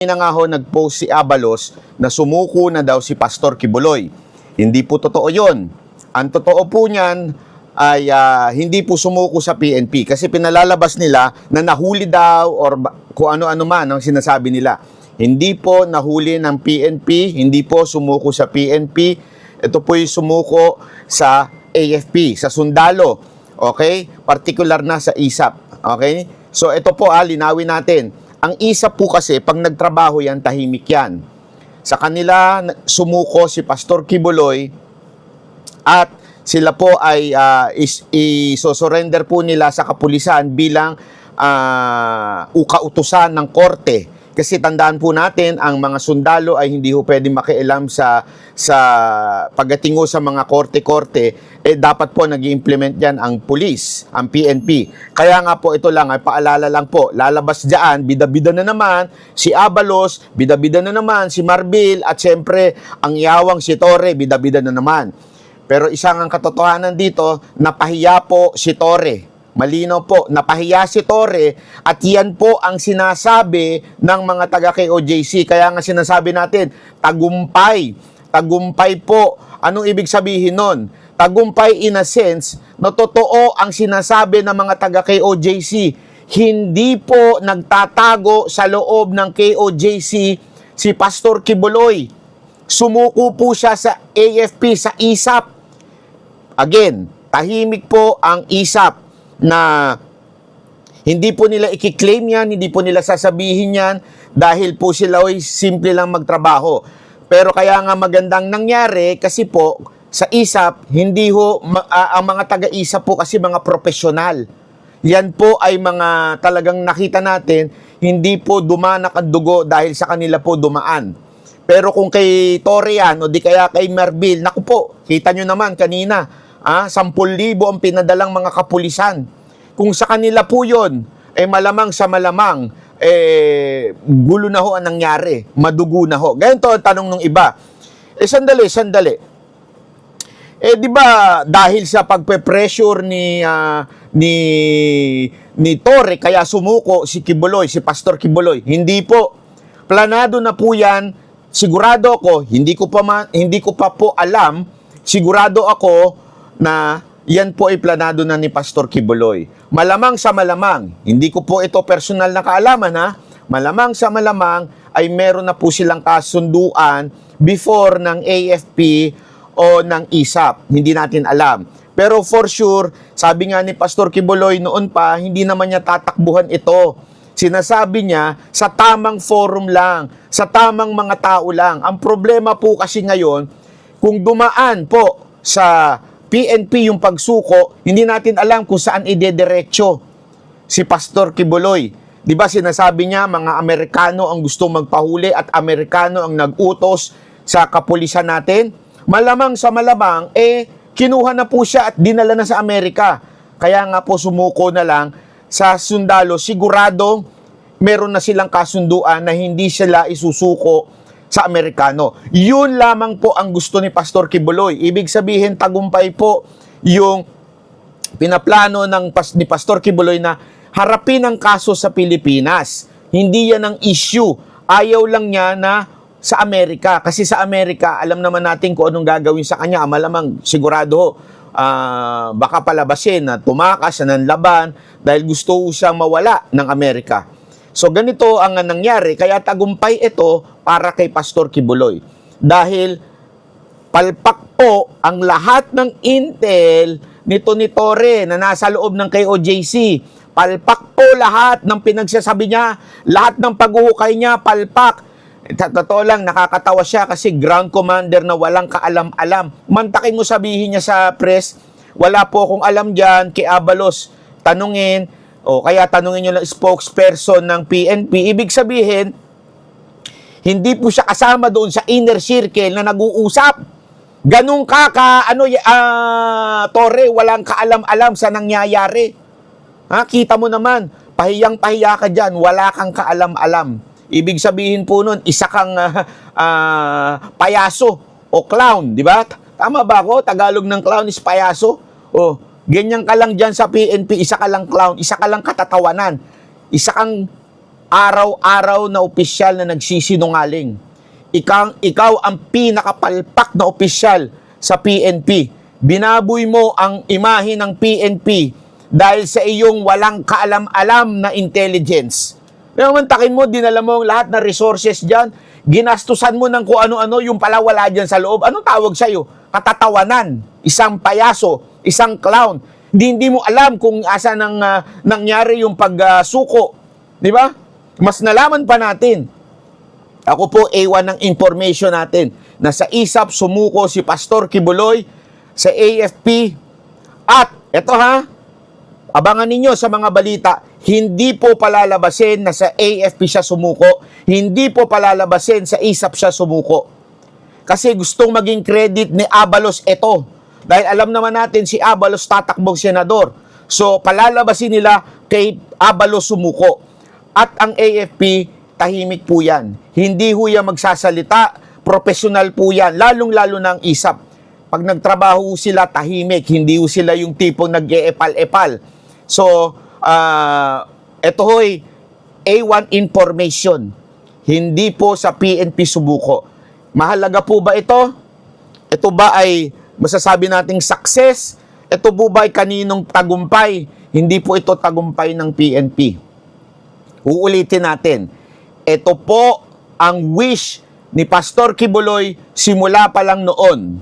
Na nga ho nag-post si Abalos na sumuko na daw si Pastor Kibuloy. Hindi po totoo yon. Ang totoo po niyan ay hindi po sumuko sa PNP kasi pinalalabas nila na nahuli daw or kung ano-ano man ang sinasabi nila. Hindi po nahuli ng PNP, hindi po sumuko sa PNP. Ito po yung sumuko sa AFP, sa sundalo. Okay? Particular na sa ISAP. Okay? So ito po linawin natin. Ang ISAP po kasi, pag nagtrabaho yan, tahimik yan. Sa kanila, sumuko si Pastor Kibuloy at sila po ay isosurrender po nila sa kapulisan bilang ukautusan ng korte. Kasi tandaan po natin, ang mga sundalo ay hindi ho pwede makialam sa pagdating sa mga korte-korte, dapat po nag-i-implement yan ang pulis, ang PNP. Kaya nga po ito lang, ay paalala lang po, lalabas dyan, bida-bida na naman si Abalos, bida-bida na naman si Marbil, at syempre, ang yawang si Torre, bida-bida na naman. Pero isang ang katotohanan dito, napahiya po si Torre. Malino po, napahiya si Torre at yan po ang sinasabi ng mga taga-KOJC. Kaya nga sinasabi natin, tagumpay. Tagumpay po. Anong ibig sabihin nun? Tagumpay in a sense na totoo ang sinasabi ng mga taga-KOJC. Hindi po nagtatago sa loob ng KOJC si Pastor Kibuloy. Sumuko po siya sa AFP, sa ISAP. Again, tahimik po ang ISAP na hindi po nila i-claim yan, hindi po nila sasabihin yan dahil po sila ay simple lang magtrabaho. Pero kaya nga magandang nangyari kasi po sa ISAP, hindi ho, ang mga taga-ISAP po kasi mga profesional. Yan po ay mga talagang nakita natin, hindi po dumanak ang dugo dahil sa kanila po dumaan. Pero kung kay Torre yan, o di kaya kay Marbil, naku po, kita nyo naman kanina, 10,000 ang pinadalang mga kapulisan. Kung sa kanila po yun, malamang sa malamang, gulo na ho ang nangyari. Madugo na ho. Ganyan to ang tanong ng iba. Sandali. Di ba dahil sa pagpe-pressure ni Torre, kaya sumuko si Kibuloy, si Pastor Kibuloy? Hindi po. Planado na po yan. Sigurado ako, hindi ko pa po alam, sigurado ako na yan po ay planado na ni Pastor Kibuloy. Malamang sa malamang, hindi ko po ito personal na kaalaman malamang sa malamang ay meron na po silang kasunduan before ng AFP o ng ISAP. Hindi natin alam. Pero for sure, sabi nga ni Pastor Kibuloy noon pa, hindi naman niya tatakbuhan ito. Sinasabi niya sa tamang forum lang, sa tamang mga tao lang. Ang problema po kasi ngayon, kung dumaan po sa PNP yung pagsuko, hindi natin alam kung saan idediretso si Pastor Kibuloy. Di ba sinasabi niya, mga Amerikano ang gusto magpahuli at Amerikano ang nag-utos sa kapulisan natin? Malamang sa malamang, kinuha na po siya at dinala na sa Amerika. Kaya nga po sumuko na lang sa sundalo. Sigurado, meron na silang kasunduan na hindi sila isusuko sa Amerikano. Yun lamang po ang gusto ni Pastor Kibuloy. Ibig sabihin, tagumpay po yung pinaplano ni Pastor Kibuloy na harapin ang kaso sa Pilipinas. Hindi yan ang issue. Ayaw lang niya na sa Amerika. Kasi sa Amerika, alam naman natin kung anong gagawin sa kanya. Malamang, sigurado, baka palabasin na tumakas, na nanlaban, dahil gusto siyang mawala ng Amerika. So ganito ang nangyari, kaya tagumpay ito para kay Pastor Kibuloy. Dahil palpak po ang lahat ng intel nito ni Torre na nasa loob ng KOJC. Palpak po lahat ng pinagsasabi niya, lahat ng paghuhukay niya, palpak. Totoo lang, nakakatawa siya kasi ground commander na walang kaalam-alam. Mantakin mo sabihin niya sa press, wala po akong alam dyan, kay Abalos, tanungin, o kaya tanungin nyo lang spokesperson ng PNP. Ibig sabihin, hindi po siya kasama doon sa inner circle na nag-uusap. Ganun Torre, walang kaalam-alam sa nangyayari. Kita mo naman, pahiyang-pahiya ka dyan, wala kang kaalam-alam. Ibig sabihin po nun, isa kang payaso o clown, di ba? Tama ba ako? Tagalog ng clown is payaso. Ganyan ka lang dyan sa PNP, isa ka lang clown, isa ka lang katatawanan, isa kang araw-araw na opisyal na nagsisinungaling. Ikaw ang pinakapalpak na opisyal sa PNP. Binaboy mo ang imahe ng PNP dahil sa iyong walang kaalam-alam na intelligence. Pero mantakin mo, dinala mo ang lahat ng resources dyan, ginastusan mo ng kung ano-ano, yung pala wala dyan sa loob. Anong tawag sa'yo? Katatawanan, isang payaso, isang clown. Hindi mo alam kung asa nangyari yung pagsuko. Di ba? Mas nalaman pa natin. Ako po, A1 ng information natin na sa ISAP sumuko si Pastor Kibuloy sa AFP. At, eto ha, abangan ninyo sa mga balita, hindi po palalabasin na sa AFP siya sumuko, hindi po palalabasin sa ISAP siya sumuko. Kasi gustong maging credit ni Abalos ito. Dahil alam naman natin si Abalos tatakbong senador. So, palalabasin nila kay Abalos sumuko. At ang AFP, tahimik po yan. Hindi ho yan magsasalita, professional po yan, lalong-lalo ng ISAP. Pag nagtrabaho sila, tahimik, hindi ho sila yung tipong nag-e-epal-epal. So, ito ho'y A1 information. Hindi po sa PNP sumuko. Mahalaga po ba ito? Ito ba ay masasabi nating success? Ito po ba ay kaninong tagumpay? Hindi po ito tagumpay ng PNP. Uulitin natin. Ito po ang wish ni Pastor Kibuloy simula pa lang noon.